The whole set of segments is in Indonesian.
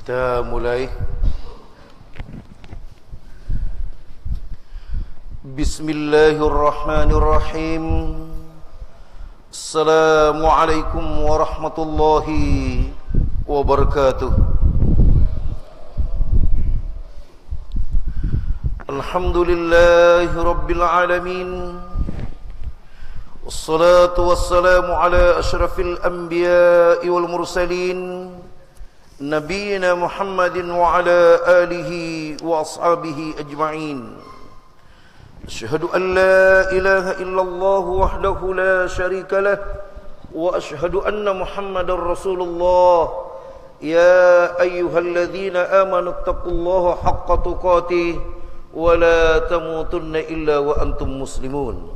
Kita mulai. Bismillahirrahmanirrahim. Assalamualaikum warahmatullahi wabarakatuh. Alhamdulillahi rabbil alamin. Wassalatu wassalamu ala asyrafil anbiya'i wal mursalin, Nabiyyina Muhammadin wa ala alihi wa ashabihi ajma'in. Asyhadu an la ilaha illallah wahdahu la syarika lah, wa asyhadu anna Muhammadar Rasulullah. Ya ayyuhalladzina amanu taqullaha haqqa tuqatih wa la tamutunna illa wa antum muslimun.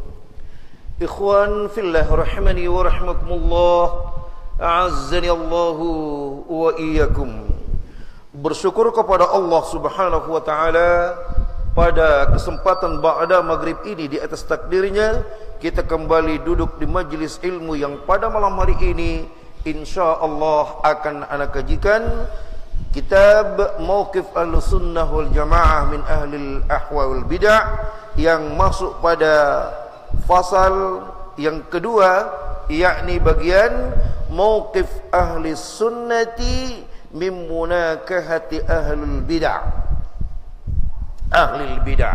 Ikhwan fillah rahimani wa rahimakumullah. A'azzani Allahu wa iyyakum. Bersyukur kepada Allah Subhanahu wa taala pada kesempatan ba'da maghrib ini, di atas takdirnya kita kembali duduk di majlis ilmu yang pada malam hari ini insyaallah akan ana kajikan kitab Mauqif Ahlussunnah wal Jamaah min Ahlil Ahwa wal Bid'ah, yang masuk pada fasal yang kedua, yakni bagian Mauqif Ahli Sunnati min Munakahati Ahlul Bid'ah. Ahlul Bid'ah,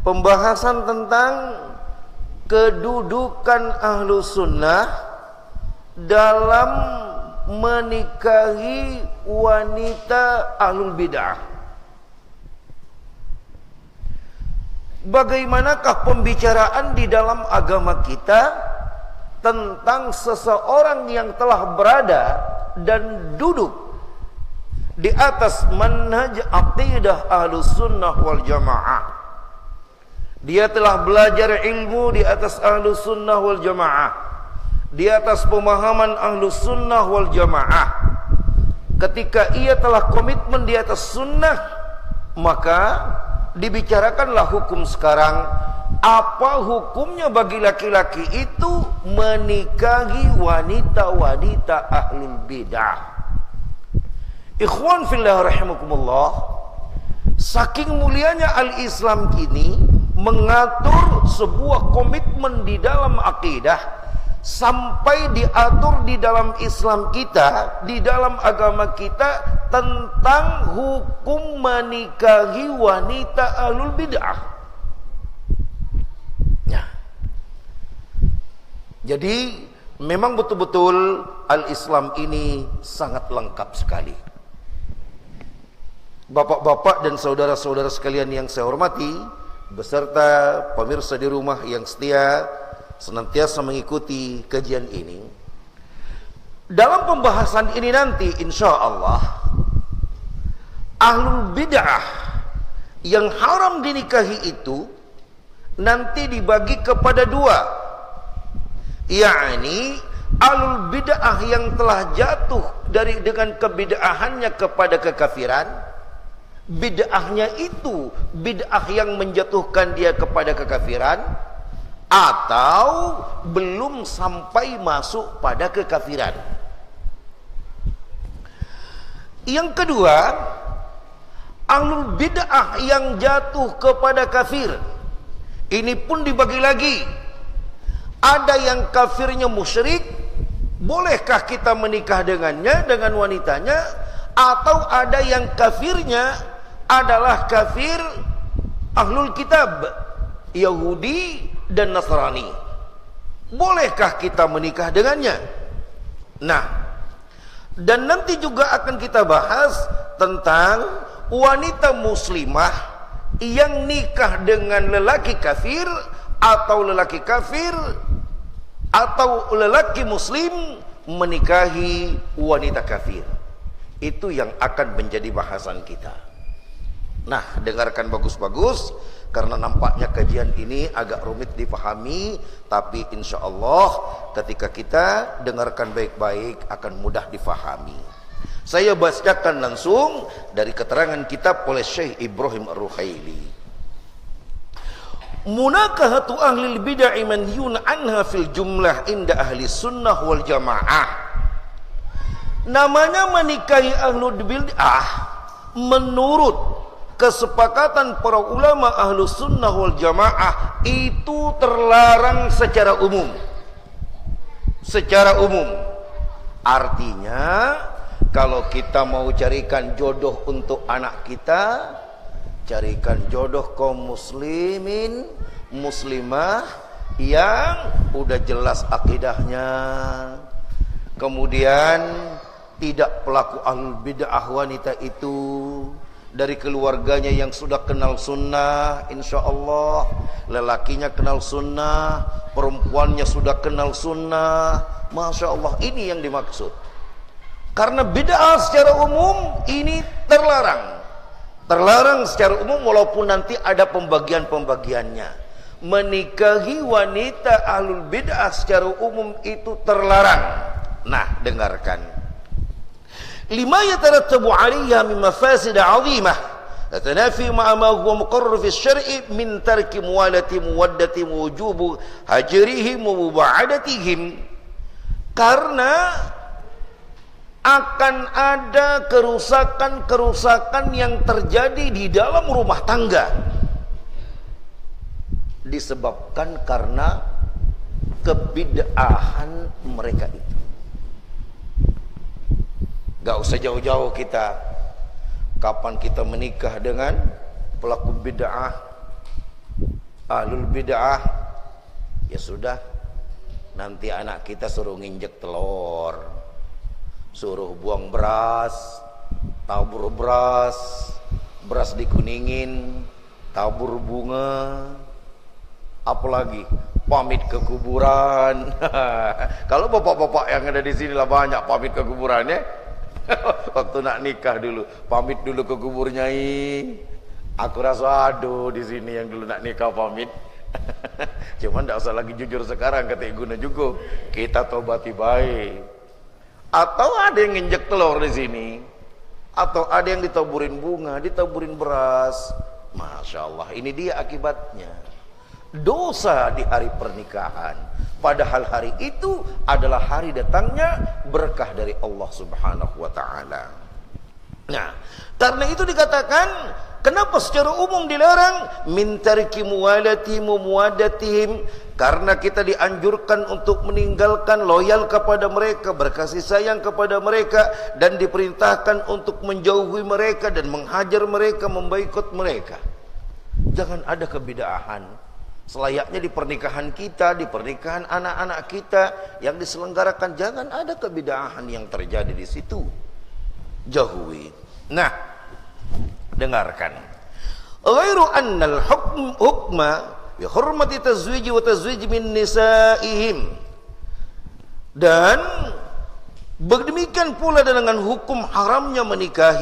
pembahasan tentang kedudukan Ahlu Sunnah dalam menikahi wanita Ahlul Bid'ah. Bagaimanakah pembicaraan di dalam agama kita tentang seseorang yang telah berada dan duduk di atas manhaj aqidah Ahlus Sunnah wal Jamaah. Dia telah belajar ilmu di atas Ahlus Sunnah wal Jamaah, di atas pemahaman Ahlus Sunnah wal Jamaah. Ketika ia telah komitmen di atas sunnah, maka dibicarakanlah hukum sekarang. Apa hukumnya bagi laki-laki itu menikahi wanita-wanita ahlul bidah? Ikhwan fillah rahimakumullah, saking mulianya al-Islam kini mengatur sebuah komitmen di dalam akidah, sampai diatur di dalam Islam kita, di dalam agama kita, tentang hukum menikahi wanita ahlul bid'ah. Nah, jadi memang betul-betul al-Islam ini sangat lengkap sekali. Bapak-bapak dan saudara-saudara sekalian yang saya hormati, beserta pemirsa di rumah yang setia senantiasa mengikuti kajian ini, dalam pembahasan ini nanti insya Allah ahlul bid'ah yang haram dinikahi itu nanti dibagi kepada dua, yakni ahlul bid'ah yang telah jatuh dengan kebid'ahannya kepada kekafiran. Bid'ahnya itu bid'ah yang menjatuhkan dia kepada kekafiran, atau belum sampai masuk pada kekafiran. Yang kedua, ahlul bid'ah yang jatuh kepada kafir. Ini pun dibagi lagi. Ada yang kafirnya musyrik, bolehkah kita menikah dengannya, dengan wanitanya? Atau ada yang kafirnya adalah kafir ahlul kitab, Yahudi dan Nasrani. Bolehkah kita menikah dengannya? Nah, dan nanti juga akan kita bahas tentang wanita muslimah yang nikah dengan lelaki kafir, atau lelaki kafir atau lelaki muslim menikahi wanita kafir. Itu yang akan menjadi bahasan kita. Nah, dengarkan bagus-bagus, karena nampaknya kajian ini agak rumit dipahami, tapi insya Allah ketika kita dengarkan baik-baik akan mudah difahami. Saya bacakan langsung dari keterangan kitab oleh Syekh Ibrahim Ar-Ruhaili. Munakahatu ahli bid'ah manhiyun anha fil jumlah inda ahli sunnah wal jamaah. Namanya menikahi ahlul bid'ah menurut kesepakatan para ulama ahlus sunnah wal jamaah itu terlarang secara umum. Secara umum. Artinya kalau kita mau carikan jodoh untuk anak kita, carikan jodoh kaum muslimin, muslimah yang udah jelas akidahnya, kemudian tidak pelaku ahlul bid'ah wanita itu, dari keluarganya yang sudah kenal sunnah, insya Allah lelakinya kenal sunnah, perempuannya sudah kenal sunnah, masya Allah. Ini yang dimaksud. Karena bid'ah secara umum ini terlarang. Terlarang secara umum walaupun nanti ada pembagian-pembagiannya. Menikahi wanita ahlul bid'ah secara umum itu terlarang. Nah, dengarkan. Lima yatarattabu 'alayha min mafasid 'azimah tatanafi ma'a ma huwa muqarrar fi asy-syar'i min tarki muwalati muwaddati wujubu hajrihim wa muba'adatihim. Karena akan ada kerusakan-kerusakan yang terjadi di dalam rumah tangga disebabkan karena kebid'ahan mereka itu. Gak usah jauh-jauh kita. Kapan kita menikah dengan pelaku bid'ah, ahlul bid'ah, ya sudah, nanti anak kita suruh nginjek telur, suruh buang beras, tabur beras, beras dikuningin, tabur bunga, apalagi pamit ke kuburan. Kalau bapak-bapak yang ada di sini lah banyak pamit ke kuburannya. Waktu nak nikah dulu, pamit dulu ke kubur Nyai. Aku rasa aduh di sini yang dulu nak nikah pamit. Cuman tidak usah lagi jujur sekarang, kata guna juga. Kita tobati baik. Atau ada yang nginjek telur di sini, atau ada yang ditaburin bunga, ditaburin beras. Masya Allah, ini dia akibatnya. Dosa di hari pernikahan, padahal hari itu adalah hari datangnya berkah dari Allah Subhanahu wa taala. Nah, karena itu dikatakan kenapa secara umum dilarang min tarki muwalatihim muwaddatihim, karena kita dianjurkan untuk meninggalkan loyal kepada mereka, berkasih sayang kepada mereka, dan diperintahkan untuk menjauhi mereka dan menghajar mereka, memboikot mereka. Jangan ada kebid'ahan. Selayaknya di pernikahan kita, di pernikahan anak-anak kita yang diselenggarakan, jangan ada kebid'ahan yang terjadi di situ. Jauhi. Nah, dengarkan. Ghairu annal hukma bi hurmati tazwiji wa tazwij min nisaihim. Dan demikian pula dengan hukum haramnya menikah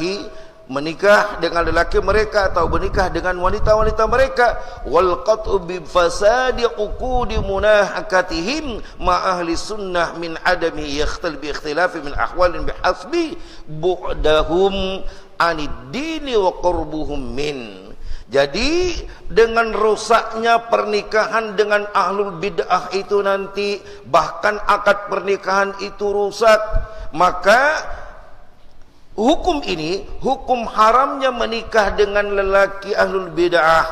dengan lelaki mereka atau menikah dengan wanita-wanita mereka, wal qat'u bi fasadi uqudi munahakatihim ma ahli sunnah min adami yakhtal bi ikhtilafi min ahwalin bihasbi bu'dahum anid dini wa qurbuhum min. Jadi dengan rusaknya pernikahan dengan ahlul bid'ah itu nanti, bahkan akad pernikahan itu rusak, maka hukum ini, hukum haramnya menikah dengan lelaki ahlul bid'ah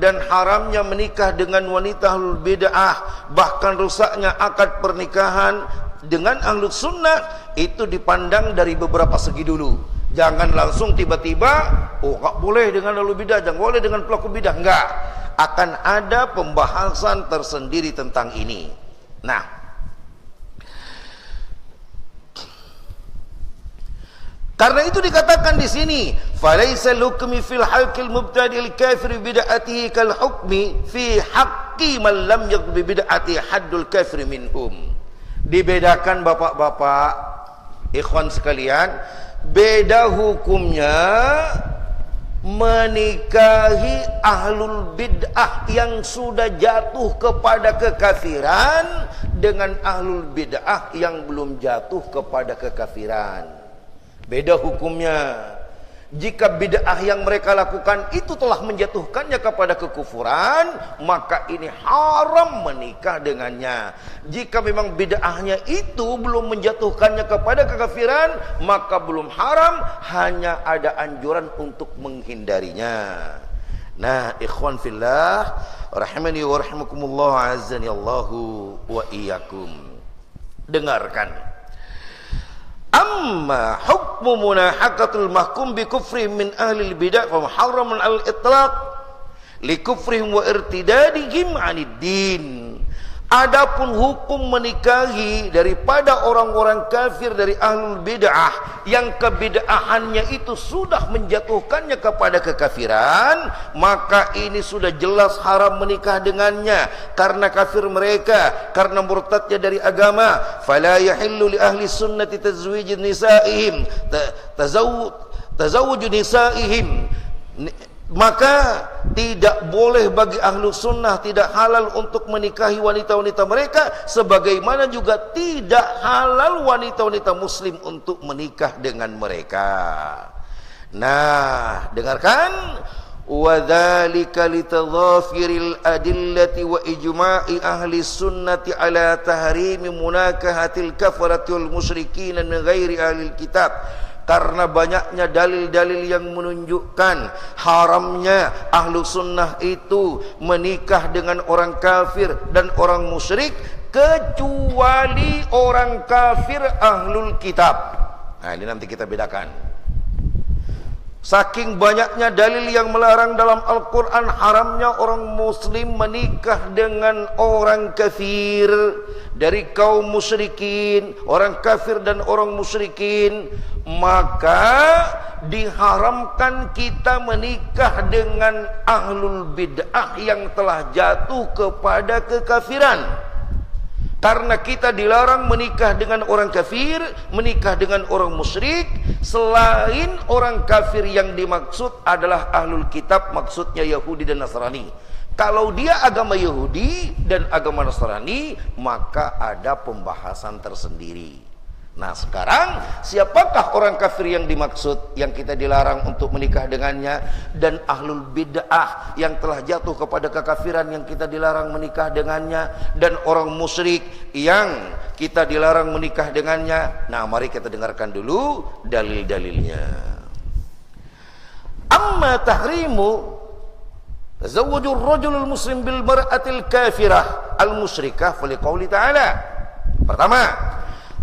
dan haramnya menikah dengan wanita ahlul bid'ah, bahkan rusaknya akad pernikahan dengan ahlus sunnah, itu dipandang dari beberapa segi dulu. Jangan langsung tiba-tiba, oh gak boleh dengan ahlul bid'ah, jangan boleh dengan pelaku bid'ah. Enggak, akan ada pembahasan tersendiri tentang ini. Nah, karena itu dikatakan di sini, falaisa hukmi fil halqil mubtadi'il kafir bid'atihi kal hukmi fi haqqi man lam yaqbi bid'ati haddul kafir minhum. Dibedakan bapak-bapak, ikhwan sekalian, beda hukumnya menikahi ahlul bid'ah yang sudah jatuh kepada kekafiran dengan ahlul bid'ah yang belum jatuh kepada kekafiran. Beda hukumnya. Jika bid'ah yang mereka lakukan itu telah menjatuhkannya kepada kekufuran, maka ini haram menikah dengannya. Jika memang bid'ahnya itu belum menjatuhkannya kepada kekafiran, maka belum haram, hanya ada anjuran untuk menghindarinya. Nah, ikhwan fillah, rahimani wa rahimakumullah, azani Allahu wa iyyakum. Dengarkan. Amma hukmu munahaqatul mahkum bi kufrihim min ahli al-bid'ah fa muharramun al-itlaq li kufrihim wa irtidadihim 'anid din. Adapun hukum menikahi daripada orang-orang kafir dari ahlul bid'ah yang kebid'ahannya itu sudah menjatuhkannya kepada kekafiran, maka ini sudah jelas haram menikah dengannya karena kafir mereka, karena murtadnya dari agama. Fala yahillu li ahli sunnati tazwij nisaihim tazawuj nisaihim, maka tidak boleh bagi ahlu sunnah, tidak halal untuk menikahi wanita-wanita mereka, sebagaimana juga tidak halal wanita-wanita muslim untuk menikah dengan mereka. Nah, dengarkan. وَذَلِكَ لِتَضَافِرِ الْأَدِلَّةِ وَإِجْمَاعِ أَهْلِ السُّنَّةِ عَلَى تَحْرِيمِ مُنَاكَحَةِ الْكَفَرَةِ وَالْمُشْرِكِينَ مِنْ غَيْرِ أَهْلِ الْكِتَابِ. Karena banyaknya dalil-dalil yang menunjukkan haramnya ahlu sunnah itu menikah dengan orang kafir dan orang musyrik, kecuali orang kafir ahlul kitab. Nah, ini nanti kita bedakan. Saking banyaknya dalil yang melarang dalam Al-Quran haramnya orang muslim menikah dengan orang kafir dari kaum musyrikin, orang kafir dan orang musyrikin, maka diharamkan kita menikah dengan ahlul bid'ah yang telah jatuh kepada kekafiran. Karena kita dilarang menikah dengan orang kafir, menikah dengan orang musyrik, selain orang kafir yang dimaksud adalah ahlul kitab, maksudnya Yahudi dan Nasrani. Kalau dia agama Yahudi dan agama Nasrani, maka ada pembahasan tersendiri. Nah, sekarang siapakah orang kafir yang dimaksud, yang kita dilarang untuk menikah dengannya, dan ahlul bid'ah yang telah jatuh kepada kekafiran yang kita dilarang menikah dengannya, dan orang musyrik yang kita dilarang menikah dengannya? Nah, mari kita dengarkan dulu dalil-dalilnya. Amma tahrimu tazawwujur rajulul muslim bil mar'atil kafirah al musyrikah faliqauli ta'ala. Pertama,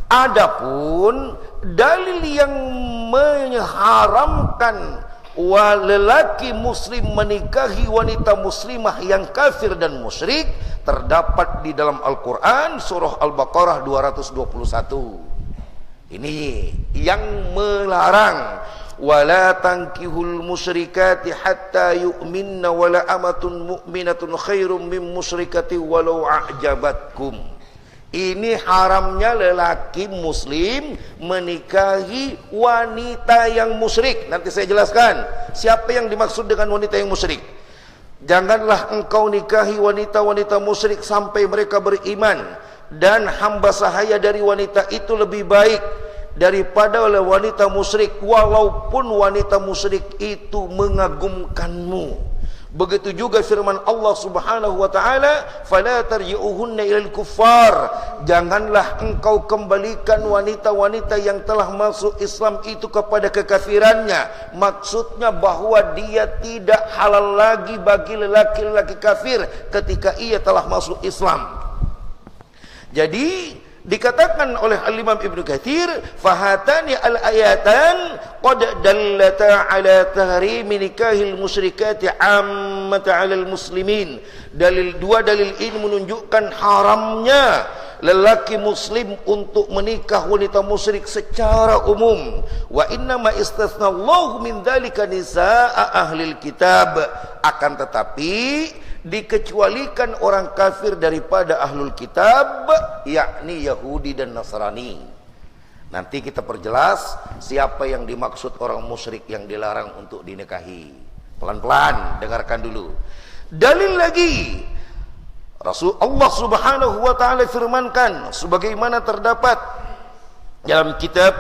adapun dalil yang mengharamkan lelaki muslim menikahi wanita muslimah yang kafir dan musyrik terdapat di dalam Al-Quran surah Al-Baqarah 221. Ini yang melarang, wala tankihul musyrikati hatta yu'minna wala amatun mu'minatun khairum min musyrikati walau a'jabatkum. Ini haramnya lelaki muslim menikahi wanita yang musyrik. Nanti saya jelaskan siapa yang dimaksud dengan wanita yang musyrik. Janganlah engkau nikahi wanita-wanita musyrik sampai mereka beriman, dan hamba sahaya dari wanita itu lebih baik daripada wanita musyrik, walaupun wanita musyrik itu mengagumkanmu. Begitu juga firman Allah Subhanahu wa taala, fala tarji'uhunna ilal kuffar. Janganlah engkau kembalikan wanita-wanita yang telah masuk Islam itu kepada kekafirannya. Maksudnya bahwa dia tidak halal lagi bagi lelaki-lelaki kafir ketika ia telah masuk Islam. Jadi dikatakan oleh Al-Imam Ibnu Katsir, fahatani al-ayatan qad dallata ala tahrimi nikahil musyrikati ammata 'alal muslimin. Dua dalil ini menunjukkan haramnya lelaki muslim untuk menikah wanita musyrik secara umum. Wa inna ma istathnallahu min dzalika nisaa ahlil kitab. Akan tetapi dikecualikan orang kafir daripada ahlul kitab, yakni Yahudi dan Nasrani. Nanti kita perjelas siapa yang dimaksud orang musyrik yang dilarang untuk dinikahi. Pelan-pelan dengarkan dulu. Dalil lagi, Rasul Allah Subhanahu wa taala firmankan sebagaimana terdapat dalam kitab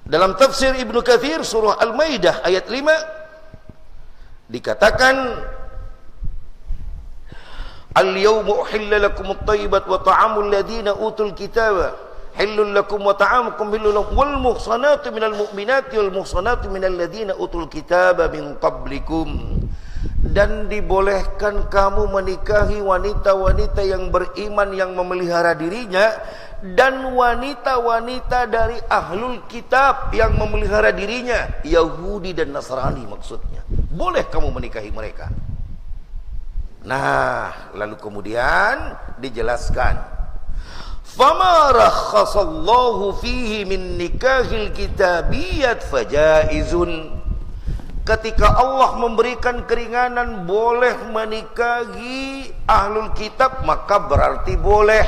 Dalam tafsir Ibnu Katsir surah Al-Maidah ayat 5 dikatakan, Al-yawma uhilla lakumut thayyibat wa ta'amul ladina utul kitaba hillul lakum wa ta'amukum hillul lakum wal muhsanatu minal mu'minati wal muhsanatu minal ladina utul kitaba min qablikum. Dan dibolehkan kamu menikahi wanita-wanita yang beriman yang memelihara dirinya, dan wanita-wanita dari ahlul kitab yang memelihara dirinya, Yahudi dan Nasrani maksudnya. Boleh kamu menikahi mereka. Nah, lalu kemudian dijelaskan, fama rakhasallahu fihi min nikahil kitabiyat fajaizun. Ketika Allah memberikan keringanan boleh menikahi ahlul kitab, maka berarti boleh.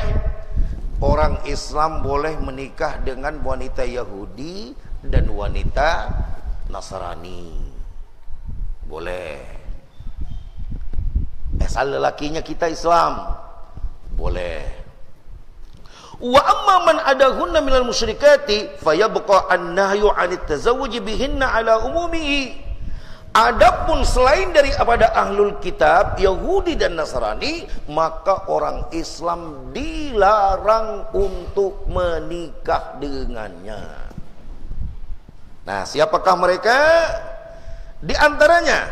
Orang Islam boleh menikah dengan wanita Yahudi dan wanita Nasrani. Boleh. Asal lelakinya kita Islam. Boleh. Wa amma man adahunna minal musyrikati fayabqa an-nahyu 'anit tazawwuj bihinna 'ala umumihi. Adapun selain daripada ahlul kitab, Yahudi dan Nasrani, maka orang Islam dilarang untuk menikah dengannya. Nah, siapakah mereka? Di antaranya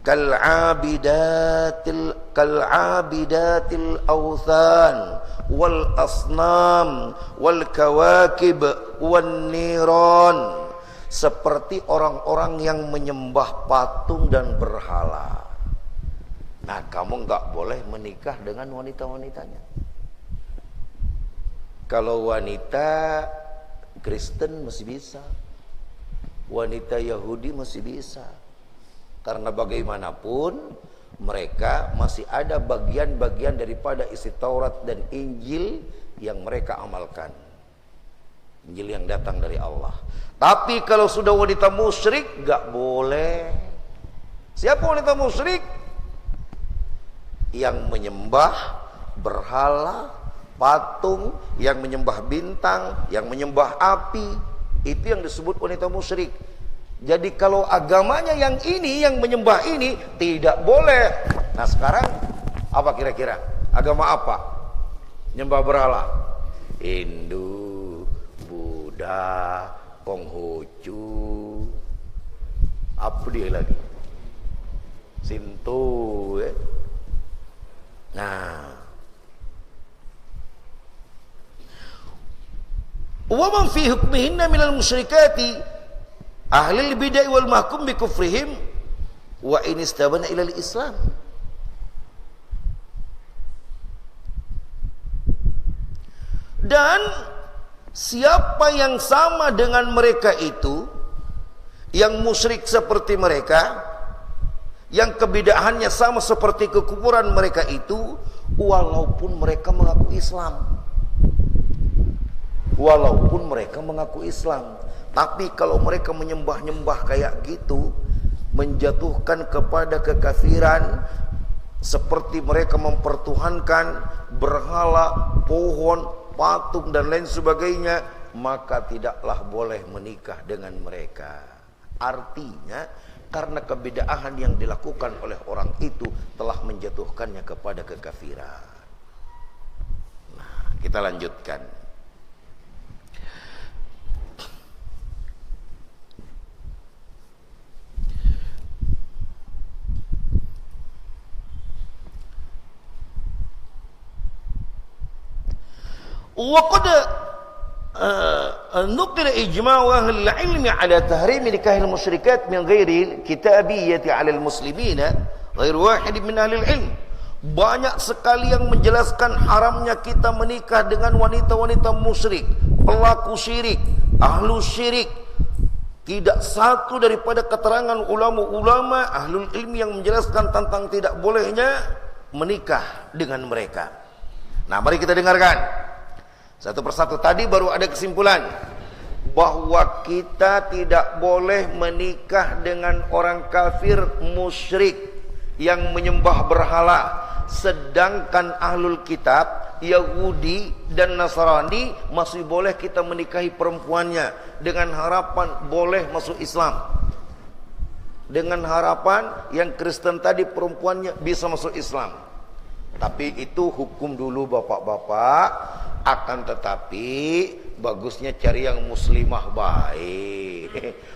kal'abidatil awthan wal asnam wal kawakib wan niran. Seperti orang-orang yang menyembah patung dan berhala. Nah, kamu enggak boleh menikah dengan wanita-wanitanya. Kalau wanita Kristen masih bisa, wanita Yahudi masih bisa. Karena bagaimanapun mereka masih ada bagian-bagian daripada isi Taurat dan Injil yang mereka amalkan. Injil yang datang dari Allah. Tapi kalau sudah wanita musyrik, gak boleh. Siapa wanita musyrik? Yang menyembah berhala, patung, yang menyembah bintang, yang menyembah api. Itu yang disebut wanita musyrik. Jadi kalau agamanya yang ini, yang menyembah ini, tidak boleh. Nah sekarang, apa kira-kira? Agama apa? Nyembah berhala. Hindu, Buddha, Konghucu, apa dia lagi? Sinto, ya? Nah, wa man fi hukmihinna minal musyrikati ahlil bid'ah wal mahkum bi kufrihim wa in istabana ila al-islam. Dan siapa yang sama dengan mereka itu, yang musyrik seperti mereka, yang kebidaannya sama seperti kekufuran mereka itu, walaupun mereka mengaku Islam. Walaupun mereka mengaku Islam, tapi kalau mereka menyembah-nyembah kayak gitu, menjatuhkan kepada kekafiran, seperti mereka mempertuhankan berhala, pohon, patung dan lain sebagainya, maka tidaklah boleh menikah dengan mereka. Artinya karena kebid'ahan yang dilakukan oleh orang itu telah menjatuhkannya kepada kekafiran. Nah, kita lanjutkan. وقد نقل إجماع أهل العلم على تحريم نكاح المشركات من غير الكتابية على المسلمين غير واحد من أهل العلم. Banyak sekali yang menjelaskan haramnya kita menikah dengan wanita-wanita musyrik, pelaku syirik, ahlu syirik. Tidak satu daripada keterangan ulama-ulama ahlul ilmi yang menjelaskan tentang tidak bolehnya menikah dengan mereka. Nah, mari kita dengarkan satu persatu. Tadi baru ada kesimpulan bahwa kita tidak boleh menikah dengan orang kafir musyrik yang menyembah berhala. Sedangkan ahlul kitab Yahudi dan Nasrani masih boleh kita menikahi perempuannya dengan harapan boleh masuk Islam. Dengan harapan yang Kristen tadi perempuannya bisa masuk Islam. Tapi itu hukum dulu bapak-bapak. Akan tetapi bagusnya cari yang muslimah baik.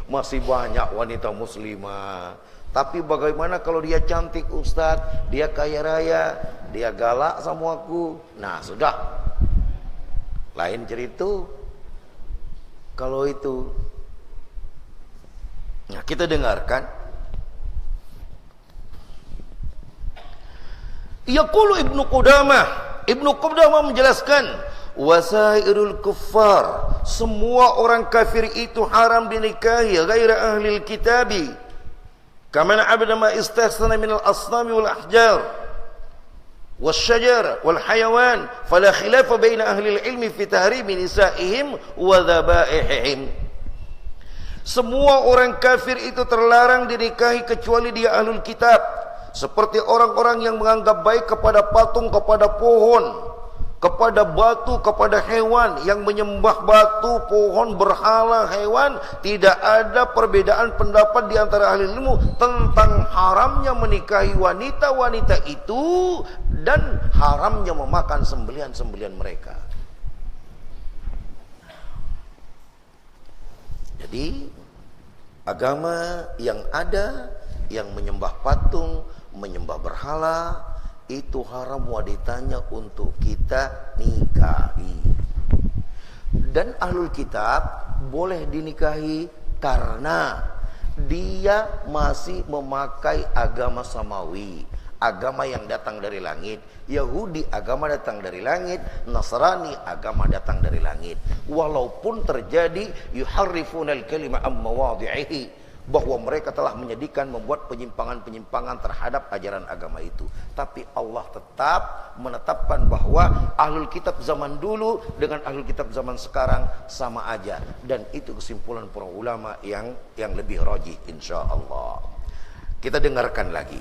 Masih banyak wanita muslimah. Tapi bagaimana kalau dia cantik Ustadz, dia kaya raya, dia galak sama aku, nah sudah, lain cerita. Kalau itu, nah kita dengarkan. Yaqulu Ibnu Qudamah menjelaskan, wasairul kuffar, semua orang kafir itu haram dinikahi ghaira ahlil kitabi. Kama abada ma istahsana min al-asnam wal ahjar wasyajar wal hayawan fala khilafa baina ahli al-ilmi fi tahrimi nisaihim wa dhabaihim. Semua orang kafir itu terlarang dinikahi kecuali dia ahlul kitab, seperti orang-orang yang menganggap baik kepada patung, kepada pohon, kepada batu, kepada hewan, yang menyembah batu, pohon, berhala, hewan. Tidak ada perbedaan pendapat di antara ahli ilmu tentang haramnya menikahi wanita-wanita itu dan haramnya memakan sembelihan-sembelihan mereka. Jadi agama yang ada yang menyembah patung, menyembah berhala, itu haram wanitanya untuk kita nikahi. Dan ahlul kitab boleh dinikahi karena dia masih memakai agama samawi, agama yang datang dari langit. Yahudi agama datang dari langit, Nasrani agama datang dari langit. Walaupun terjadi yuharrifunal kalima am mawadhi'ihi, bahwa mereka telah menyedihkan, membuat penyimpangan-penyimpangan terhadap ajaran agama itu. Tapi Allah tetap menetapkan bahwa ahlul kitab zaman dulu dengan ahlul kitab zaman sekarang sama aja. Dan itu kesimpulan para ulama yang lebih rajih insyaallah. Kita dengarkan lagi.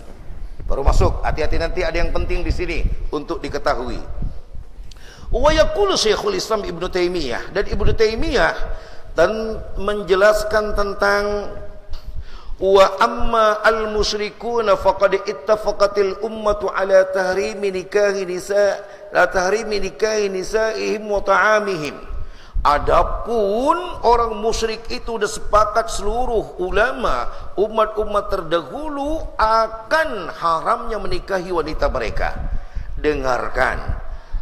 Baru masuk, hati-hati nanti ada yang penting di sini untuk diketahui. Wa yaqulu Syekhul Islam Ibnu Taimiyah, dan Ibnu Taimiyah dan menjelaskan tentang wa amma al-musyrikuna faqad ittafaqatil ummatu ala tahrimi nikahi nisa la tahrimi nikahi nisaihim wa ta'amihim. Adapun orang musyrik itu sudah sepakat seluruh ulama umat-umat terdahulu akan haramnya menikahi wanita mereka. Dengarkan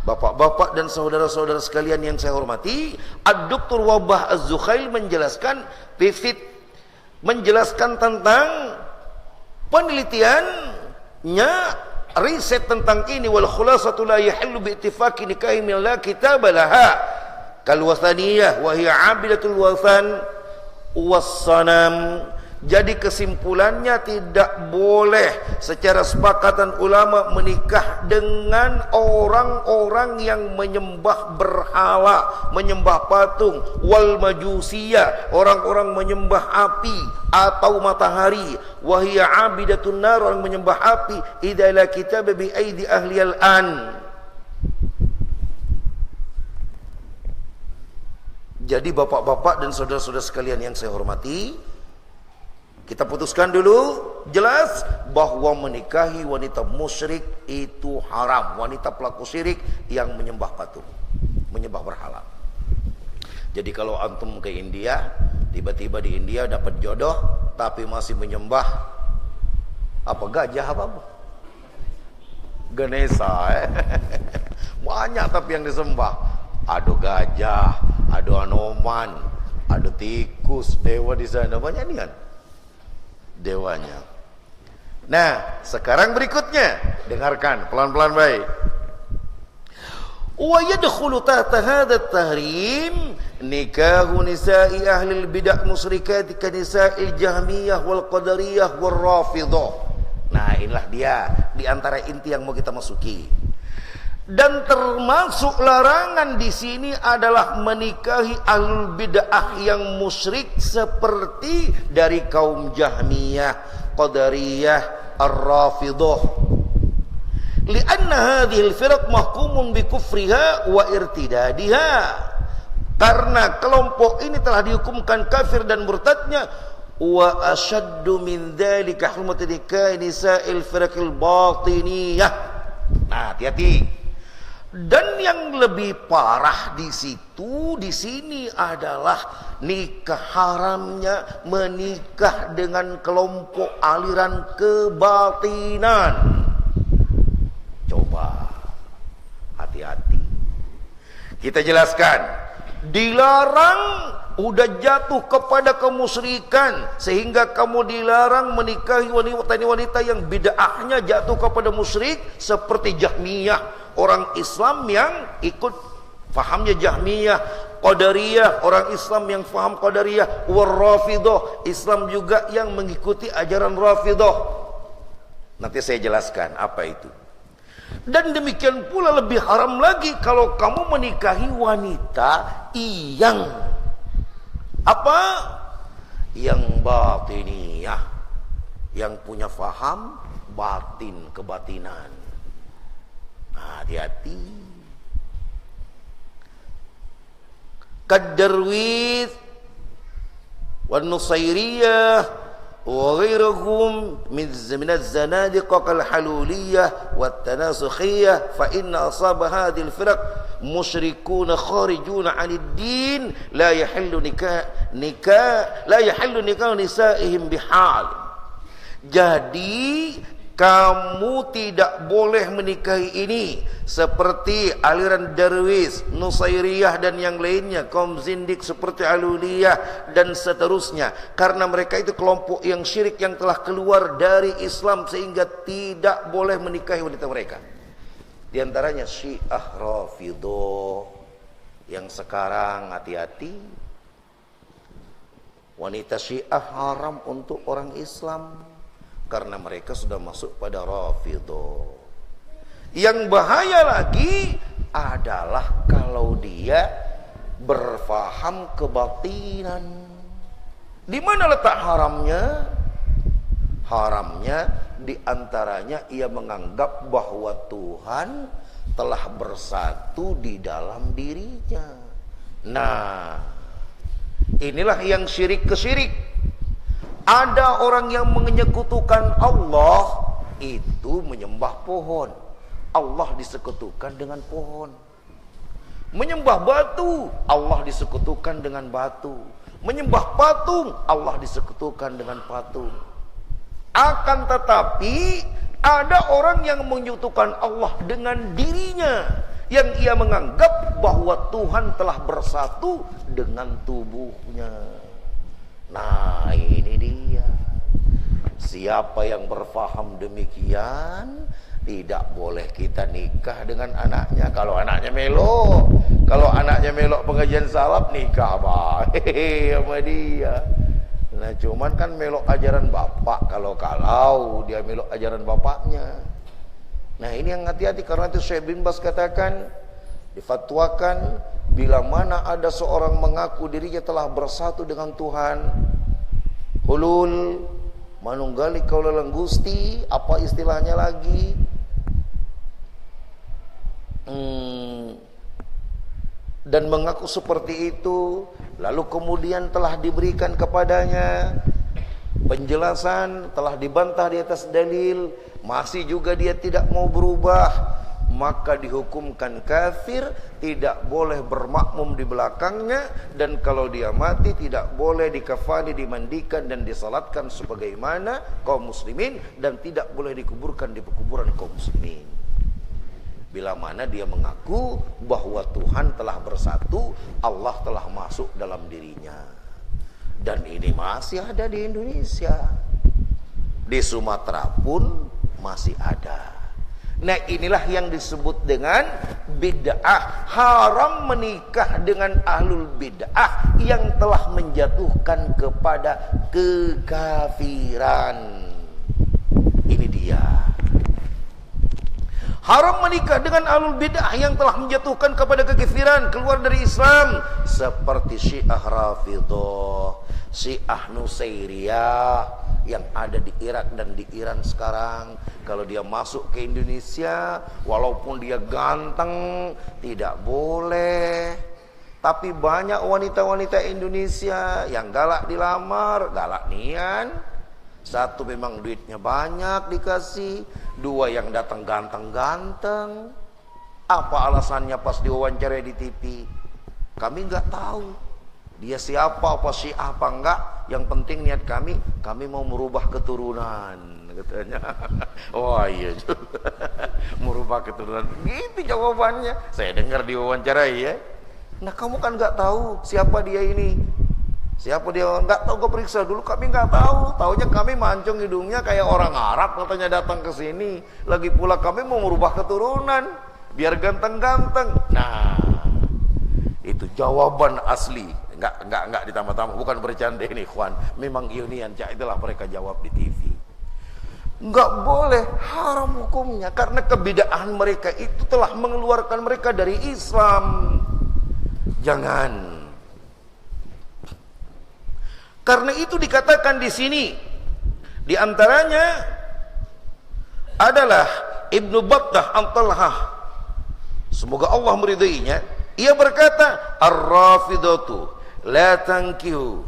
bapak-bapak dan saudara-saudara sekalian yang saya hormati, Ad-Doktor Wabah Az-Zukhail menjelaskan tentang penelitiannya, riset tentang ini. Wal khulasatu la yahillu bi ittifaqi nikahi min la kitab laha kal wathaniyah wa hiya abidatul wathan wassanam. Jadi kesimpulannya tidak boleh secara sepakatan ulama menikah dengan orang-orang yang menyembah berhala, menyembah patung, wal majusiyah, orang-orang menyembah api atau matahari, wahia abidatun nar, orang menyembah api, idza la kitab bi aidi ahli al-an. Jadi bapak-bapak dan saudara-saudara sekalian yang saya hormati, kita putuskan dulu jelas bahwa menikahi wanita musyrik itu haram. Wanita pelaku syirik yang menyembah patung, menyembah berhala. Jadi kalau antum ke India, tiba-tiba di India dapat jodoh tapi masih menyembah apa, gajah apa? Ganesha. Banyak tapi yang disembah. Ada gajah, ada Anoman, ada tikus, dewa di sana, banyak nih kan dewanya. Nah, sekarang berikutnya dengarkan pelan-pelan baik. Wa yadkhulu tahta hadha at-tahrim nikahu nisa'i ahli al-bid'ah musyrikat ka nisa'il jahmiyah wal qadariyah wal rafidhah. Nah, inilah dia di antara inti yang mau kita masuki. Dan termasuk larangan di sini adalah menikahi ahlul bid'ah yang musyrik seperti dari kaum Jahmiyah, Qadariyah, Ar-Rafidhah. Lianna hadhil firaq mahkumun bi kufriha wa irtidadiha. Karena kelompok ini telah dihukumkan kafir dan murtadnya. Wa ashaddu min dzalika hurmatu nikahi nisa'il firaqil batiniyah. Nah, hati-hati. Dan yang lebih parah di sini adalah nikah haramnya menikah dengan kelompok aliran kebatinan. Coba hati-hati. Kita jelaskan, dilarang udah jatuh kepada kemusyrikan sehingga kamu dilarang menikahi wanita yang bid'ahnya jatuh kepada musyrik seperti Jahmiyah, orang Islam yang ikut fahamnya Jahmiyah, Qadariyah, orang Islam yang faham Qadariyah, Rafidah, Islam juga yang mengikuti ajaran Rafidah. Nanti saya jelaskan apa itu. Dan demikian pula lebih haram lagi kalau kamu menikahi wanita yang apa? Yang batiniyah, yang punya faham batin, kebatinan. Nah, hati-hati. Kadarwith wan nusairiyah wa ghairuhum min az-zanadiqah kal haluliyah wat tanasukhiyah fa inna ashab hadhihi al-firaq musyrikun kharijun 'anid din la yahillu nikah nisa'ihim bihal. Jadi kamu tidak boleh menikahi ini seperti aliran Darwis, Nusairiyah dan yang lainnya, kaum zindik seperti Aluliyah dan seterusnya, karena mereka itu kelompok yang syirik yang telah keluar dari Islam sehingga tidak boleh menikahi wanita mereka. Di antaranya Syiah Rafidhah yang sekarang, hati-hati, wanita Syiah haram untuk orang Islam karena mereka sudah masuk pada Rafidhah. Yang bahaya lagi adalah kalau dia berfaham kebatinan. Di mana letak haramnya? Haramnya diantaranya ia menganggap bahwa Tuhan telah bersatu di dalam dirinya. Nah, inilah yang syirik kesyirik. Ada orang yang menyekutukan Allah, itu menyembah pohon. Allah disekutukan dengan pohon. Menyembah batu, Allah disekutukan dengan batu. Menyembah patung, Allah disekutukan dengan patung. Akan tetapi ada orang yang menyekutukan Allah dengan dirinya, yang ia menganggap bahwa Tuhan telah bersatu dengan tubuhnya. Nah, ini dia. Siapa yang berfaham demikian, tidak boleh kita nikah dengan anaknya. Kalau anaknya melok, kalau anaknya melok pengajian salaf, nikah sama dia. Nah, cuman kan melok ajaran bapak, kalau dia melok ajaran bapaknya. Nah, ini yang hati-hati, karena itu Syekh bin Baz katakan, difatwakan, bila mana ada seorang mengaku dirinya telah bersatu dengan Tuhan, hulul, manunggali kaulalan Gusti, apa istilahnya lagi? Dan mengaku seperti itu, lalu kemudian telah diberikan kepadanya penjelasan, telah dibantah di atas dalil, masih juga dia tidak mau berubah, maka dihukumkan kafir, tidak boleh bermakmum di belakangnya, dan kalau dia mati tidak boleh dikafani, dimandikan dan disalatkan sebagaimana kaum muslimin, dan tidak boleh dikuburkan di pekuburan kaum muslimin. Bila mana dia mengaku bahwa Tuhan telah bersatu, Allah telah masuk dalam dirinya. Dan ini masih ada di Indonesia. Di Sumatera pun masih ada. Nah, inilah yang disebut dengan bid'ah. Haram menikah dengan ahlul bid'ah yang telah menjatuhkan kepada kekafiran. Ini dia. Haram menikah dengan ahlul bid'ah yang telah menjatuhkan kepada kekafiran, keluar dari Islam, seperti Syiah Rafidhah, Syiah Nusairiyah yang ada ada di Irak dan di Iran sekarang, kalau dia masuk ke Indonesia, walaupun dia ganteng, tidak boleh. Tapi banyak wanita-wanita Indonesia yang galak dilamar, galak nian. Satu memang duitnya banyak dikasih, dua yang datang ganteng-ganteng. Apa alasannya pas diwawancara di TV? Kami nggak tahu. Dia siapa, apa Syiah apa enggak. Yang penting niat kami mau merubah keturunan, katanya. Wah iya juga. Merubah keturunan. Gitu jawabannya. Saya dengar diwawancarai ya. Nah kamu kan nggak tahu siapa dia ini. Siapa dia? Nggak tahu, gue periksa dulu. Kami nggak tahu. Taunya kami mancung hidungnya kayak orang Arab katanya datang ke sini. Lagi pula kami mau merubah keturunan biar ganteng-ganteng. Nah, itu jawaban asli. Enggak ditambah-tambah, bukan bercanda ini ikhwan. Memang ilmiah, itulah mereka jawab di TV. Enggak boleh, haram hukumnya karena kebidaan mereka itu telah mengeluarkan mereka dari Islam. Jangan. Karena itu dikatakan di sini, di antaranya adalah Ibnu Battah An-Talhah, semoga Allah meridainya. Ia berkata, Ar-Rafidatu la tankihu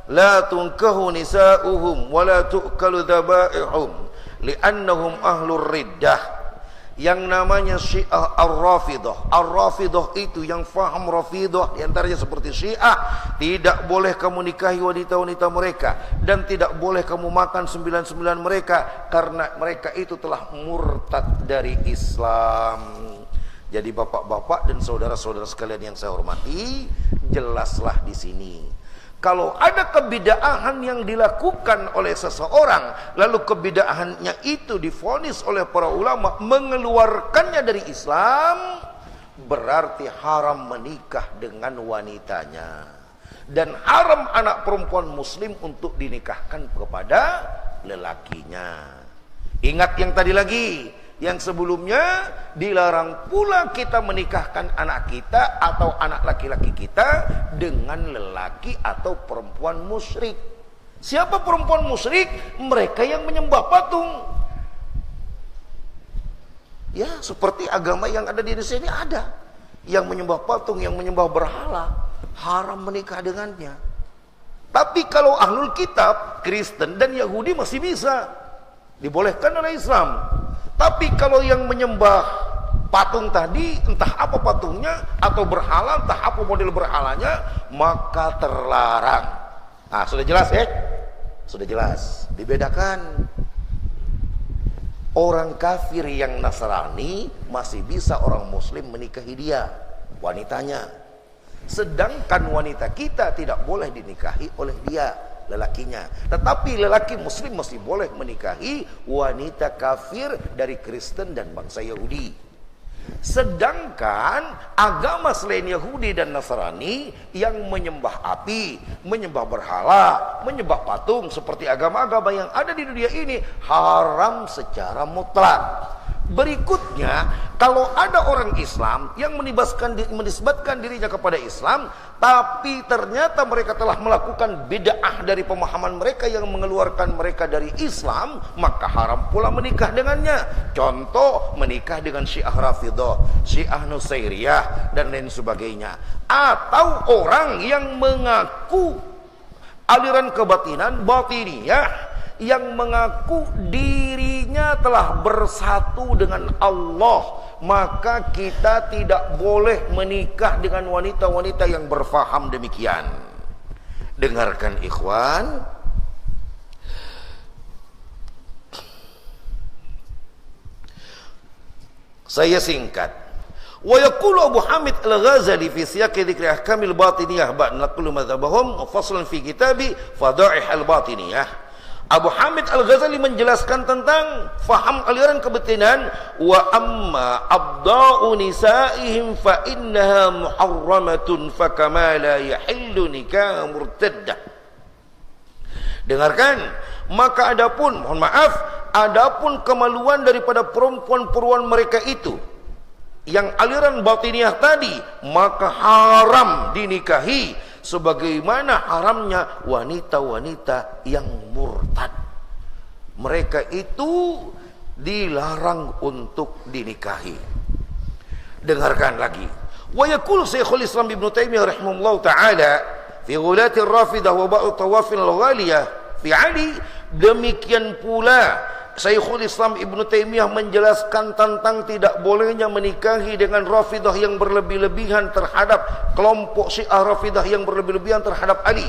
la tunkahu nisa'uhum wa la tu'kalu dhaba'ihum li'annahum ahlur riddah. Yang namanya Syiah Ar-Rafidah. Ar-Rafidah itu yang faham Rafidah diantaranya seperti Syiah, tidak boleh kamu nikahi wanita-wanita mereka dan tidak boleh kamu makan 99 mereka karena mereka itu telah murtad dari Islam. Jadi bapak-bapak dan saudara-saudara sekalian yang saya hormati, jelaslah di sini. Kalau ada kebidaahan yang dilakukan oleh seseorang, lalu kebidaahannya itu divonis oleh para ulama mengeluarkannya dari Islam, berarti haram menikah dengan wanitanya. Dan haram anak perempuan muslim untuk dinikahkan kepada lelakinya. Ingat yang tadi lagi, yang sebelumnya dilarang pula kita menikahkan anak kita atau anak laki-laki kita dengan lelaki atau perempuan musyrik. Siapa perempuan musyrik? Mereka yang menyembah patung. Ya, seperti agama yang ada di Indonesia ini ada yang menyembah patung, yang menyembah berhala, haram menikah dengannya. Tapi kalau ahlul kitab, Kristen dan Yahudi masih bisa, dibolehkan oleh Islam. Tapi kalau yang menyembah patung tadi, entah apa patungnya atau berhala, entah apa model berhalanya, maka terlarang. Nah, sudah jelas ya? Sudah jelas. Dibedakan. Orang kafir yang Nasrani masih bisa orang muslim menikahi dia, wanitanya. Sedangkan wanita kita tidak boleh dinikahi oleh dia, lelakinya. Tetapi lelaki muslim masih boleh menikahi wanita kafir dari Kristen dan bangsa Yahudi. Sedangkan agama selain Yahudi dan Nasrani yang menyembah api, menyembah berhala, menyembah patung seperti agama-agama yang ada di dunia ini haram secara mutlak. Berikutnya, kalau ada orang Islam yang menisbatkan dirinya kepada Islam, tapi ternyata mereka telah melakukan bid'ah dari pemahaman mereka yang mengeluarkan mereka dari Islam, maka haram pula menikah dengannya. Contoh, menikah dengan Syiah Rafidah, Syiah Nusairiyah, dan lain sebagainya. Atau orang yang mengaku aliran kebatinan batiniyah, yang mengaku dirinya telah bersatu dengan Allah, maka kita tidak boleh menikah dengan wanita-wanita yang berfaham demikian. Dengarkan ikhwan, saya singkat. Wa yaqulu Abu Hamid Al-Ghazali fi siyaqi dzikri ahkamil batiniyah ba'd naqulu madhhabahum faslan fi kitabi Fadaih al-Batiniyah. Abu Hamid Al-Ghazali menjelaskan tentang faham aliran kebatinan. Wa amma abda'u nisa'ihim fa innaha muharramatun fa kama la yahillu nikah murtaddah. Dengarkan, maka adapun, mohon maaf, adapun kemaluan daripada perempuan-perempuan mereka itu yang aliran batiniah tadi, maka haram dinikahi sebagaimana haramnya wanita-wanita yang murtad. Mereka itu dilarang untuk dinikahi. Dengarkan lagi. Wa yaqul Syekhul Islam Ibnu Taimiyah rahimahullahu taala fi ghulati ar-rafidah wa ba'd tawafil ghaliyah fi Ali, demikian pula Syekhul Islam Ibnu Taimiyah menjelaskan tentang tidak bolehnya menikahi dengan Rafidah yang berlebih-lebihan terhadap kelompok Syiah Rafidah yang berlebih-lebihan terhadap Ali,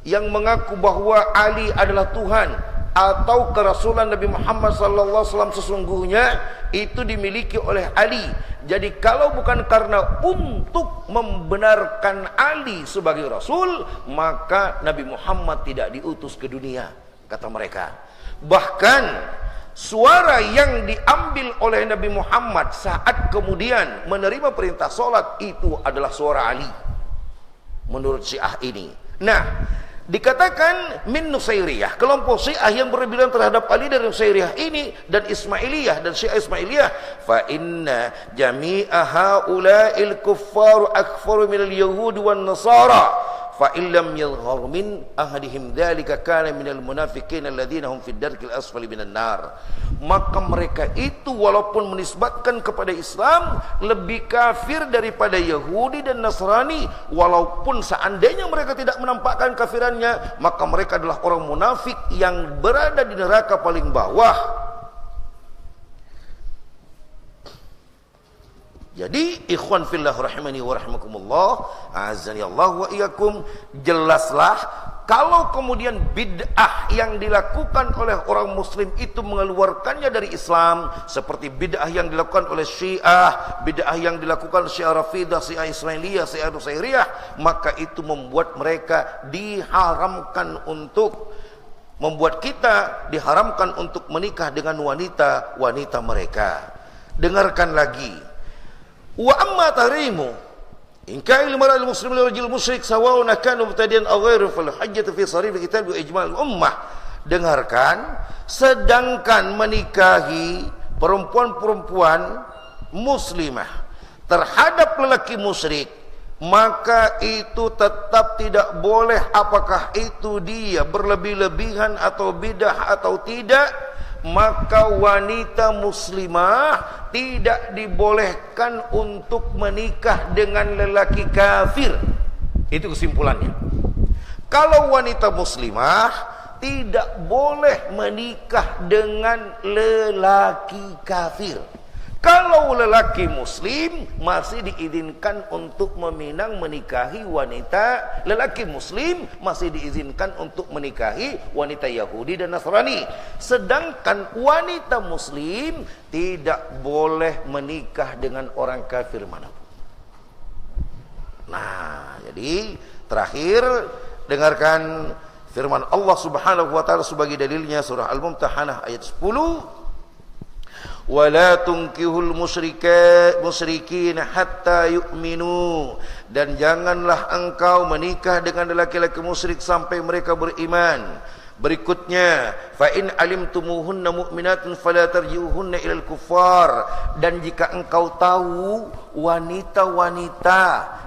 yang mengaku bahwa Ali adalah Tuhan atau kerasulan Nabi Muhammad SAW sesungguhnya itu dimiliki oleh Ali. Jadi kalau bukan karena untuk membenarkan Ali sebagai Rasul, maka Nabi Muhammad tidak diutus ke dunia, kata mereka. Bahkan suara yang diambil oleh Nabi Muhammad saat kemudian menerima perintah sholat itu adalah suara Ali, menurut Syiah ini. Nah, dikatakan min Nusairiyah, kelompok Syiah yang berlebihan terhadap Ali dari Nusairiyah ini dan Ismailiyah dan Syiah Ismailiyah, fa inna jami'a haula'il kuffar akfaru minal yahud wan nasara fa illam yadhhar min ahadihim dzalika kana minal munafiqin alladziina hum fid darkil asfali minan nar. Maka mereka itu walaupun menisbatkan kepada Islam lebih kafir daripada Yahudi dan Nasrani, walaupun seandainya mereka tidak menampakkan kafirannya, maka mereka adalah orang munafik yang berada di neraka paling bawah. Jadi ikhwan fillah rahimani wa rahimakumullah, azani Allah wa iyyakum, jelaslah kalau kemudian bid'ah yang dilakukan oleh orang muslim itu mengeluarkannya dari Islam, seperti bid'ah yang dilakukan oleh Syiah, bid'ah yang dilakukan Syiah Rafidah, Syiah Ismailiyah, Syiah Nusairiyah, maka itu membuat mereka diharamkan untuk membuat kita diharamkan untuk menikah dengan wanita-wanita mereka. Dengarkan lagi. Wa amma tahrimu in kana al-mar'al muslim li rajul musyrik sawa'un kana mubtadi'an aw ghairu fal hujjatu fi sharih kitab wa ijma' al-ummah. Dengarkan, sedangkan menikahi perempuan-perempuan muslimah terhadap lelaki musyrik, maka itu tetap tidak boleh, apakah itu dia berlebih-lebihan atau bidah atau tidak. Maka wanita muslimah tidak dibolehkan untuk menikah dengan lelaki kafir. Itu kesimpulannya. Kalau wanita muslimah tidak boleh menikah dengan lelaki kafir. Kalau lelaki muslim masih diizinkan untuk meminang menikahi wanita, lelaki muslim masih diizinkan untuk menikahi wanita Yahudi dan Nasrani. Sedangkan wanita muslim tidak boleh menikah dengan orang kafir manapun. Nah, jadi terakhir dengarkan firman Allah Subhanahu wa taala sebagai dalilnya, surah Al-Mumtahanah ayat 10. Wala tunkihul musyrikin hatta yu'minu, dan janganlah engkau menikah dengan lelaki-lelaki musyrik sampai mereka beriman. Berikutnya, fa in alimtumuhunna mu'minatun fala tarji'uhunna ilal kuffar, dan jika engkau tahu wanita-wanita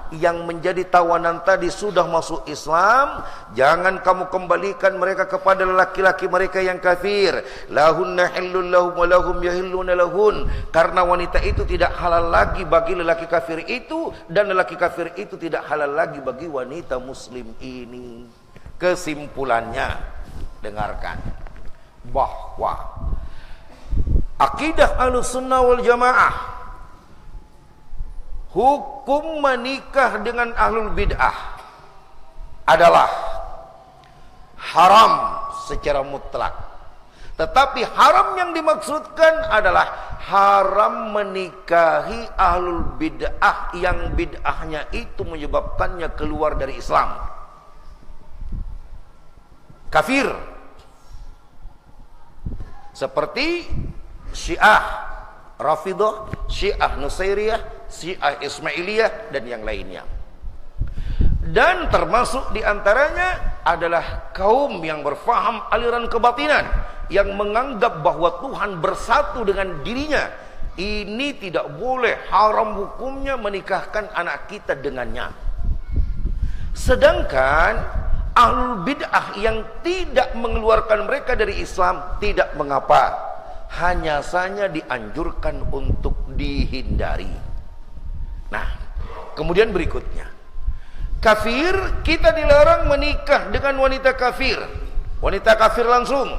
yang menjadi tawanan tadi sudah masuk Islam, jangan kamu kembalikan mereka kepada laki-laki mereka yang kafir. Lahunna hillun lahum wa lahum yahilluna lahun, karena wanita itu tidak halal lagi bagi lelaki kafir itu, dan lelaki kafir itu tidak halal lagi bagi wanita muslim ini. Kesimpulannya, dengarkan bahwa akidah Ahlussunnah wal Jamaah, hukum menikah dengan ahlul bid'ah adalah haram secara mutlak. Tetapi haram yang dimaksudkan adalah haram menikahi ahlul bid'ah yang bid'ahnya itu menyebabkannya keluar dari Islam, kafir, seperti Syiah Rafidah, Syiah Nusairiyah, Syiah Ismailiyah dan yang lainnya. Dan termasuk diantaranya adalah kaum yang berfaham aliran kebatinan, yang menganggap bahwa Tuhan bersatu dengan dirinya. Ini tidak boleh, haram hukumnya menikahkan anak kita dengannya. Sedangkan ahlul bid'ah yang tidak mengeluarkan mereka dari Islam tidak mengapa, hanya saja dianjurkan untuk dihindari. Nah, kemudian berikutnya, kafir, kita dilarang menikah dengan wanita kafir, wanita kafir langsung.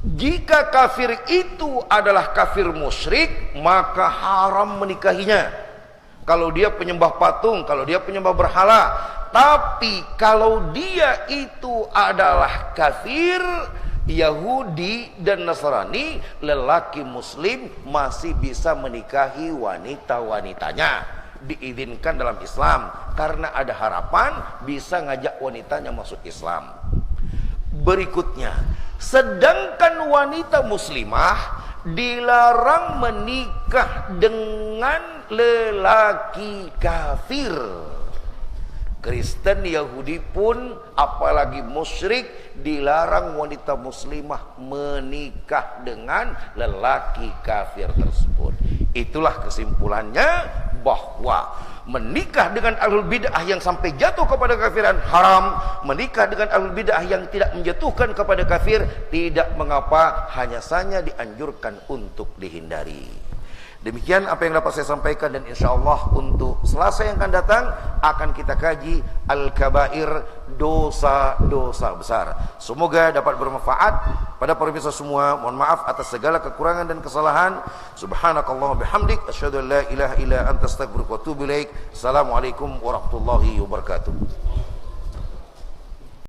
Jika kafir itu adalah kafir musyrik, maka haram menikahinya. Kalau dia penyembah patung, kalau dia penyembah berhala. Tapi kalau dia itu adalah kafir Yahudi dan Nasrani, lelaki muslim masih bisa menikahi wanita-wanitanya, diizinkan dalam Islam, karena ada harapan bisa ngajak wanitanya masuk Islam. Berikutnya, sedangkan wanita muslimah dilarang menikah dengan lelaki kafir. Kristen, Yahudi pun, apalagi musyrik, dilarang wanita muslimah menikah dengan lelaki kafir tersebut. Itulah kesimpulannya, bahwa menikah dengan ahlul bid'ah yang sampai jatuh kepada kafiran haram, menikah dengan ahlul bid'ah yang tidak menjatuhkan kepada kafir tidak mengapa, hanya saja dianjurkan untuk dihindari. Demikian apa yang dapat saya sampaikan, dan insyaallah untuk Selasa yang akan datang akan kita kaji al-kabair, dosa-dosa besar. Semoga dapat bermanfaat pada para pemirsa semua. Mohon maaf atas segala kekurangan dan kesalahan. Subhanakallah bihamdik, asyhadu an la ilaha illa anta astaghfiruka wa atubu ilaik. Assalamualaikum warahmatullahi wabarakatuh.